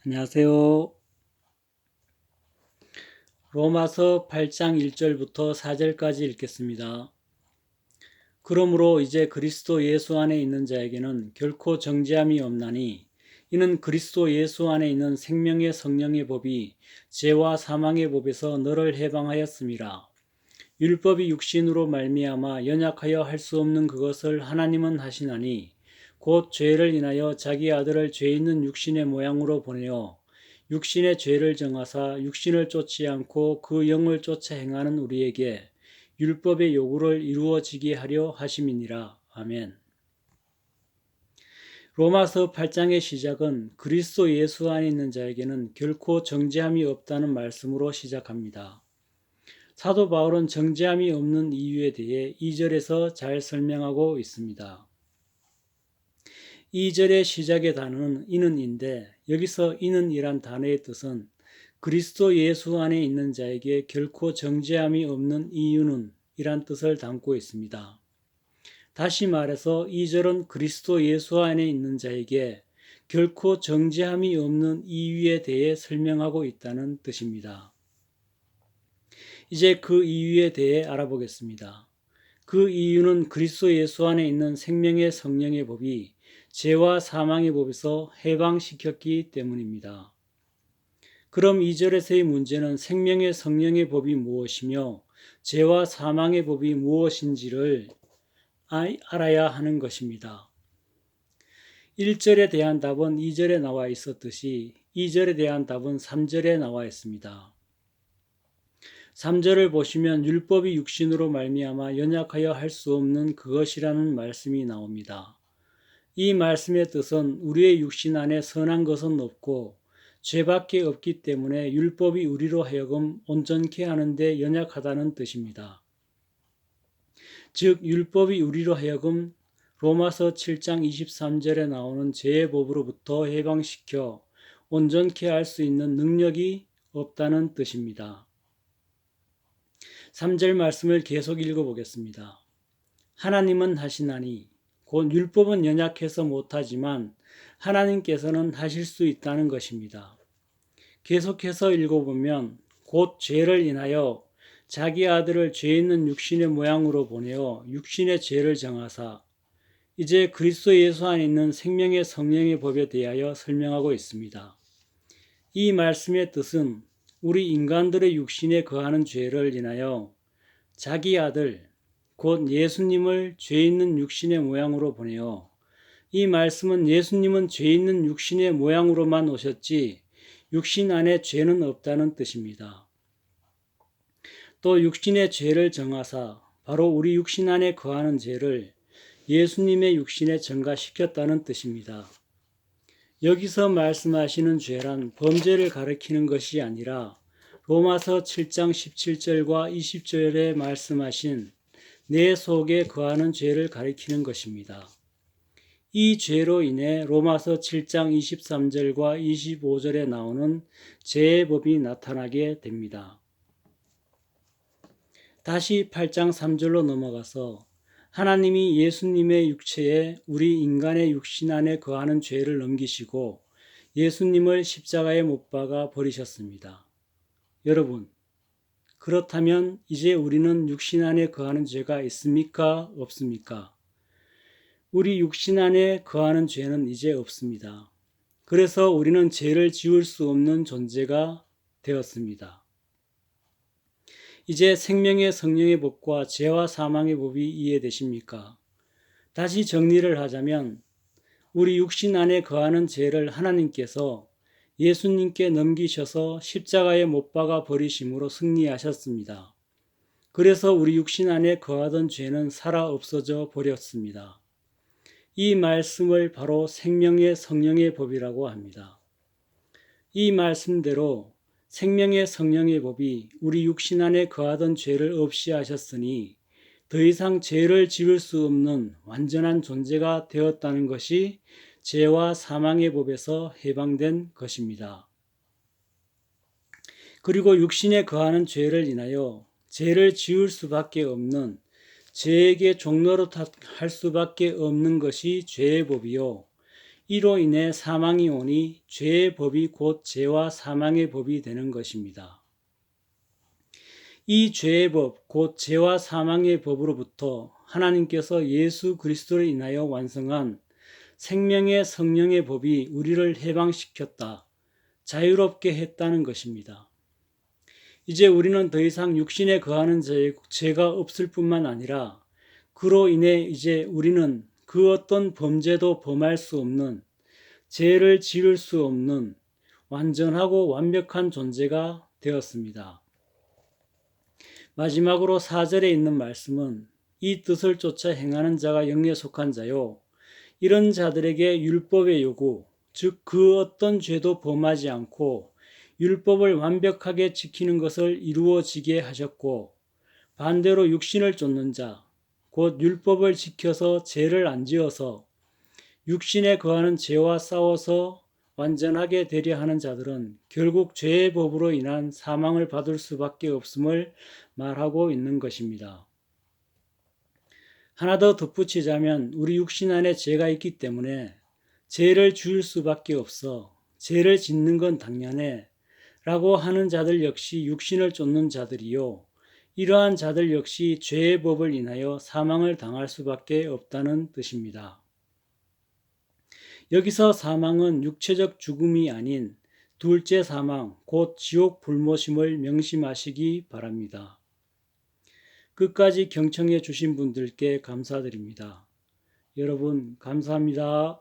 안녕하세요. 로마서 8장 1절부터 4절까지 읽겠습니다. 그러므로 이제 그리스도 예수 안에 있는 자에게는 결코 정죄함이 없나니 이는 그리스도 예수 안에 있는 생명의 성령의 법이 죄와 사망의 법에서 너를 해방하였음이라. 율법이 육신으로 말미암아 연약하여 할 수 없는 그것을 하나님은 하시나니 곧 죄를 인하여 자기 아들을 죄 있는 육신의 모양으로 보내어 육신의 죄를 정하사 육신을 쫓지 않고 그 영을 쫓아 행하는 우리에게 율법의 요구를 이루어지게 하려 하심이니라. 아멘. 로마서 8장의 시작은 그리스도 예수 안에 있는 자에게는 결코 정죄함이 없다는 말씀으로 시작합니다. 사도 바울은 정죄함이 없는 이유에 대해 2절에서 잘 설명하고 있습니다. 2절의 시작의 단어는 이는인데 여기서 이는이란 단어의 뜻은 그리스도 예수 안에 있는 자에게 결코 정죄함이 없는 이유는 이란 뜻을 담고 있습니다. 다시 말해서 2절은 그리스도 예수 안에 있는 자에게 결코 정죄함이 없는 이유에 대해 설명하고 있다는 뜻입니다. 이제 그 이유에 대해 알아보겠습니다. 그 이유는 그리스도 예수 안에 있는 생명의 성령의 법이 죄와 사망의 법에서 해방시켰기 때문입니다. 그럼 2절에서의 문제는 생명의 성령의 법이 무엇이며 죄와 사망의 법이 무엇인지를 알아야 하는 것입니다. 1절에 대한 답은 2절에 나와 있었듯이 2절에 대한 답은 3절에 나와 있습니다. 3절을 보시면 율법이 육신으로 말미암아 연약하여 할 수 없는 그것이라는 말씀이 나옵니다. 이 말씀의 뜻은 우리의 육신 안에 선한 것은 없고 죄밖에 없기 때문에 율법이 우리로 하여금 온전케 하는데 연약하다는 뜻입니다. 즉 율법이 우리로 하여금 로마서 7장 23절에 나오는 죄의 법으로부터 해방시켜 온전케 할 수 있는 능력이 없다는 뜻입니다. 3절 말씀을 계속 읽어보겠습니다. 하나님은 하시나니 곧 율법은 연약해서 못하지만 하나님께서는 하실 수 있다는 것입니다. 계속해서 읽어보면 곧 죄를 인하여 자기 아들을 죄 있는 육신의 모양으로 보내어 육신의 죄를 정하사 이제 그리스도 예수 안에 있는 생명의 성령의 법에 대하여 설명하고 있습니다. 이 말씀의 뜻은 우리 인간들의 육신에 거하는 죄를 인하여 자기 아들 곧 예수님을 죄 있는 육신의 모양으로 보내어 이 말씀은 예수님은 죄 있는 육신의 모양으로만 오셨지 육신 안에 죄는 없다는 뜻입니다. 또 육신의 죄를 정하사 바로 우리 육신 안에 거하는 죄를 예수님의 육신에 전가시켰다는 뜻입니다. 여기서 말씀하시는 죄란 범죄를 가리키는 것이 아니라 로마서 7장 17절과 20절에 말씀하신 내 속에 거하는 죄를 가리키는 것입니다. 이 죄로 인해 로마서 7장 23절과 25절에 나오는 죄의 법이 나타나게 됩니다. 다시 8장 3절로 넘어가서 하나님이 예수님의 육체에 우리 인간의 육신 안에 거하는 죄를 넘기시고 예수님을 십자가에 못 박아 버리셨습니다. 여러분, 그렇다면 이제 우리는 육신 안에 거하는 죄가 있습니까? 없습니까? 우리 육신 안에 거하는 죄는 이제 없습니다. 그래서 우리는 죄를 지을 수 없는 존재가 되었습니다. 이제 생명의 성령의 법과 죄와 사망의 법이 이해되십니까? 다시 정리를 하자면 우리 육신 안에 거하는 죄를 하나님께서 예수님께 넘기셔서 십자가에 못 박아 버리심으로 승리하셨습니다. 그래서 우리 육신 안에 거하던 죄는 살아 없어져 버렸습니다. 이 말씀을 바로 생명의 성령의 법이라고 합니다. 이 말씀대로 생명의 성령의 법이 우리 육신 안에 거하던 죄를 없이 하셨으니 더 이상 죄를 지을 수 없는 완전한 존재가 되었다는 것이 죄와 사망의 법에서 해방된 것입니다. 그리고 육신에 거하는 죄를 인하여 죄를 지을 수밖에 없는 죄에게 종노릇할 수밖에 없는 것이 죄의 법이요 이로 인해 사망이 오니 죄의 법이 곧 죄와 사망의 법이 되는 것입니다. 이 죄의 법, 곧 죄와 사망의 법으로부터 하나님께서 예수 그리스도로 인하여 완성한 생명의 성령의 법이 우리를 해방시켰다, 자유롭게 했다는 것입니다. 이제 우리는 더 이상 육신에 거하는 죄가 없을 뿐만 아니라 그로 인해 이제 우리는 그 어떤 범죄도 범할 수 없는, 죄를 지을 수 없는 완전하고 완벽한 존재가 되었습니다. 마지막으로 4절에 있는 말씀은 이 뜻을 쫓아 행하는 자가 영에 속한 자요, 이런 자들에게 율법의 요구, 즉 그 어떤 죄도 범하지 않고 율법을 완벽하게 지키는 것을 이루어지게 하셨고, 반대로 육신을 쫓는 자, 곧 율법을 지켜서 죄를 안 지어서 육신에 거하는 죄와 싸워서 완전하게 되려 하는 자들은 결국 죄의 법으로 인한 사망을 받을 수밖에 없음을 말하고 있는 것입니다. 하나 더 덧붙이자면 우리 육신 안에 죄가 있기 때문에 죄를 지을 수밖에 없어 죄를 짓는 건 당연해 라고 하는 자들 역시 육신을 쫓는 자들이요, 이러한 자들 역시 죄의 법을 인하여 사망을 당할 수밖에 없다는 뜻입니다. 여기서 사망은 육체적 죽음이 아닌 둘째 사망, 곧 지옥 불모심을 명심하시기 바랍니다. 끝까지 경청해 주신 분들께 감사드립니다. 여러분 감사합니다.